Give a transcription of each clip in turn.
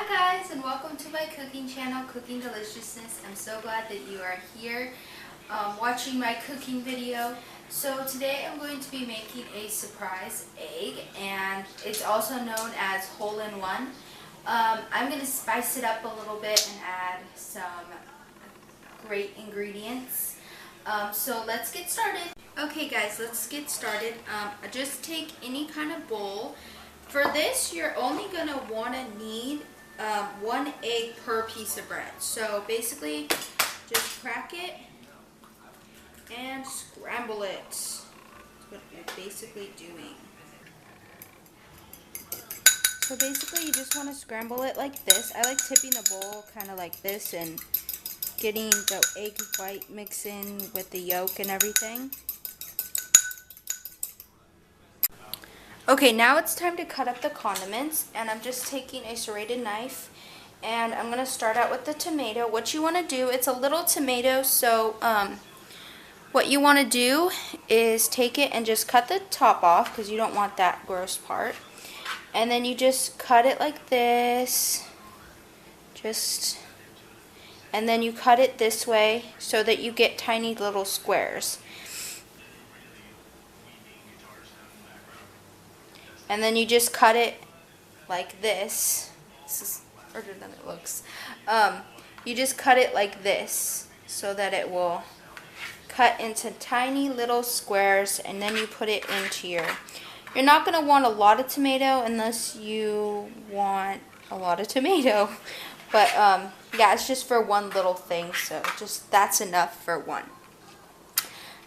guys, and welcome to my cooking channel, Cooking Deliciousness. I'm so glad that you are here watching my cooking video. So today I'm going to be making a surprise egg, and it's also known as hole-in-one. I'm going to spice it up a little bit and add some great ingredients. So let's get started. Okay guys, let's get started. Just take any kind of bowl. For this, you're only going to want to need 1 egg per piece of bread. So basically, just crack it and scramble it. That's what you're basically doing. So basically, you just want to scramble it like this. I like tipping the bowl kind of like this and getting the egg white mixed in with the yolk and everything. Okay, now it's time to cut up the condiments, and I'm just taking a serrated knife, and I'm going to start out with the tomato. What you want to do, it's a little tomato, so what you want to do is take it and just cut the top off, because you don't want that gross part. And then you just cut it like this, and then you cut it this way so that you get tiny little squares. And then you just cut it like this. This is harder than it looks. You just cut it like this so that it will cut into tiny little squares, and then you put it into you're not going to want a lot of tomato unless you want a lot of tomato. But yeah, it's just for one little thing, so just that's enough for one.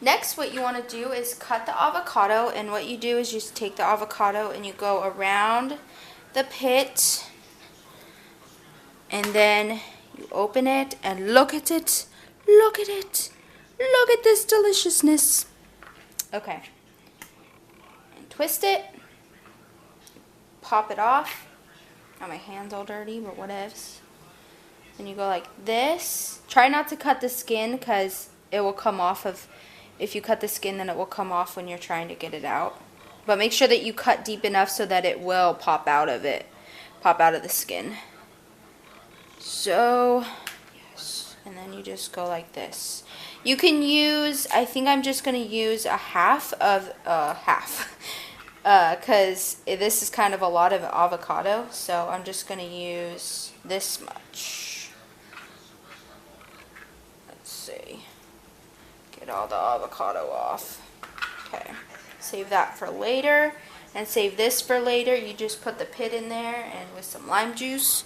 Next, what you want to do is cut the avocado, and what you do is just take the avocado and you go around the pit, and then you open it and look at it, look at it, look at this deliciousness. Okay, and twist it, pop it off. Got my hands all dirty, but whatevs. And you go like this. Try not to cut the skin because it will come off of. If you cut the skin, then it will come off when you're trying to get it out. But make sure that you cut deep enough so that it will pop out of the skin. So, yes. And then you just go like this. You can use, I think I'm just going to use a half of, because this is kind of a lot of avocado. So I'm just going to use this much. Let's see. Get all the avocado off. Okay, save that for later, and save this for later. You just put the pit in there and with some lime juice,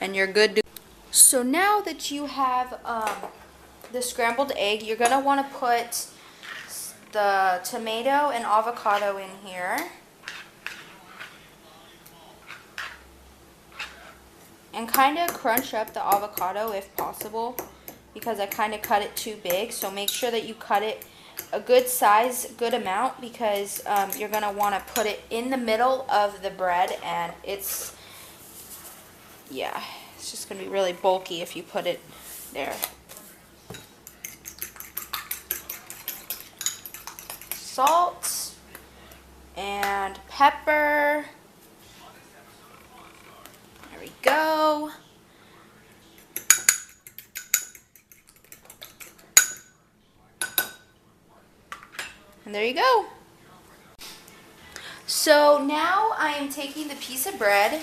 and you're good to. So now that you have the scrambled egg, you're gonna want to put the tomato and avocado in here, and kind of crunch up the avocado if possible, because I kind of cut it too big. So make sure that you cut it a good size, good amount, because you're going to want to put it in the middle of the bread, and it's just going to be really bulky if you put it there. Salt and pepper. There we go. And there you go. So now I am taking the piece of bread,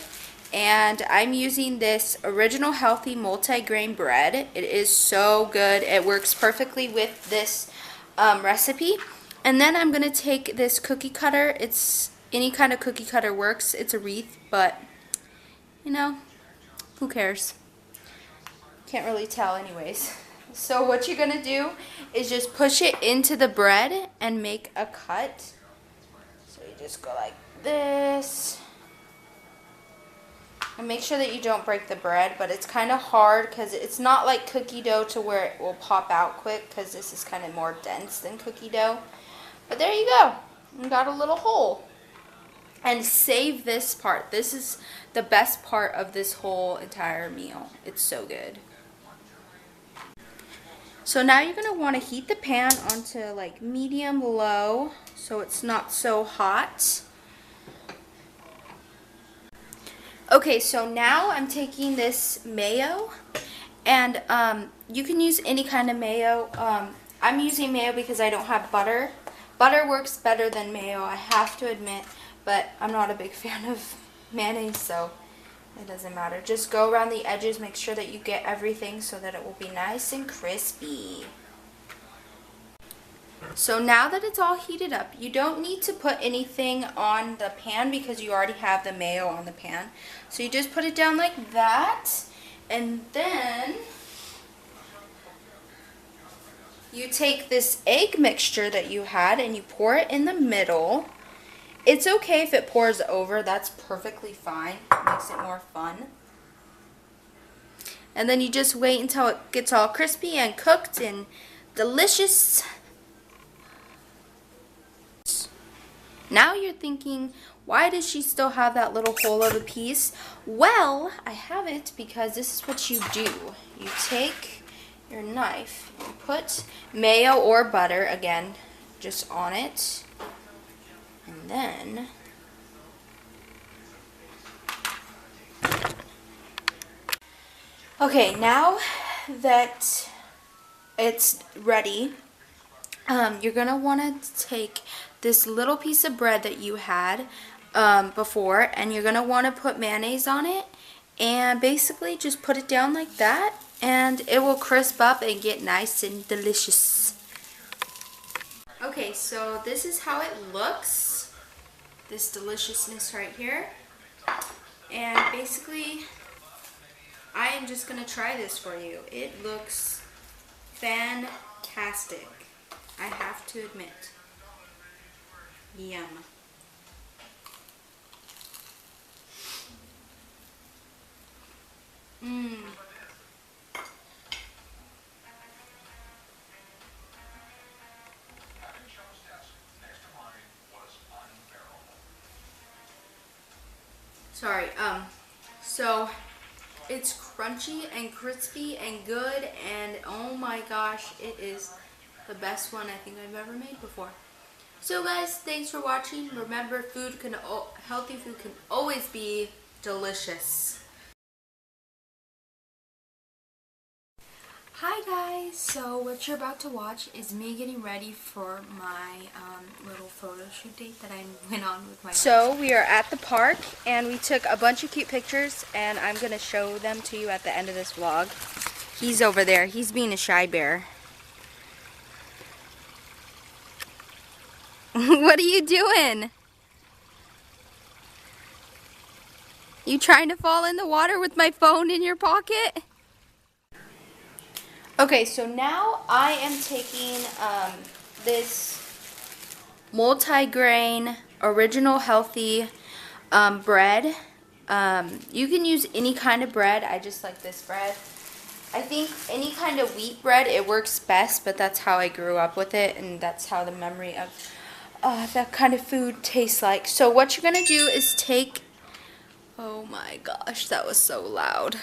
and I'm using this Original Healthy Multi-Grain bread. It is so good. It works perfectly with this recipe. And then I'm going to take this cookie cutter. It's any kind of cookie cutter works. It's a wreath, but you know, who cares? Can't really tell anyways. So what you're going to do is just push it into the bread and make a cut. So you just go like this. And make sure that you don't break the bread, but it's kind of hard because it's not like cookie dough to where it will pop out quick, because this is kind of more dense than cookie dough. But there you go. You got a little hole. And save this part. This is the best part of this whole entire meal. It's so good. So now you're going to want to heat the pan onto like medium low so it's not so hot. Okay, so now I'm taking this mayo, and you can use any kind of mayo. I'm using mayo because I don't have butter. Butter works better than mayo, I have to admit, but I'm not a big fan of mayonnaise, so it doesn't matter. Just go around the edges, make sure that you get everything so that it will be nice and crispy. So now that it's all heated up, you don't need to put anything on the pan because you already have the mayo on the pan. So you just put it down like that, and then you take this egg mixture that you had and you pour it in the middle. It's okay if it pours over, that's perfectly fine. It makes it more fun. And then you just wait until it gets all crispy and cooked and delicious. Now you're thinking, why does she still have that little hole of a piece? Well, I have it because this is what you do. You take your knife, you put mayo or butter, again, just on it, and then okay, now that it's ready, you're going to want to take this little piece of bread that you had before, and you're going to want to put mayonnaise on it, and basically just put it down like that, and it will crisp up and get nice and delicious. Okay, so this is how it looks, this deliciousness right here, and basically I am just going to try this for you. It looks fantastic, I have to admit. Yum. Mmm. Sorry, so it's crunchy and crispy and good, and oh my gosh, it is the best one I think I've ever made before. So guys, thanks for watching. Remember, healthy food can always be delicious. Hi guys, so what you're about to watch is me getting ready for my little photo shoot date that I went on with my So we are at the park and we took a bunch of cute pictures, and I'm going to show them to you at the end of this vlog. He's over there, he's being a shy bear. What are you doing? You trying to fall in the water with my phone in your pocket? Okay, so now I am taking this multi-grain, original healthy bread. You can use any kind of bread. I just like this bread. I think any kind of wheat bread, it works best, but that's how I grew up with it, and that's how the memory of that kind of food tastes like. So what you're going to do is take, oh my gosh, that was so loud.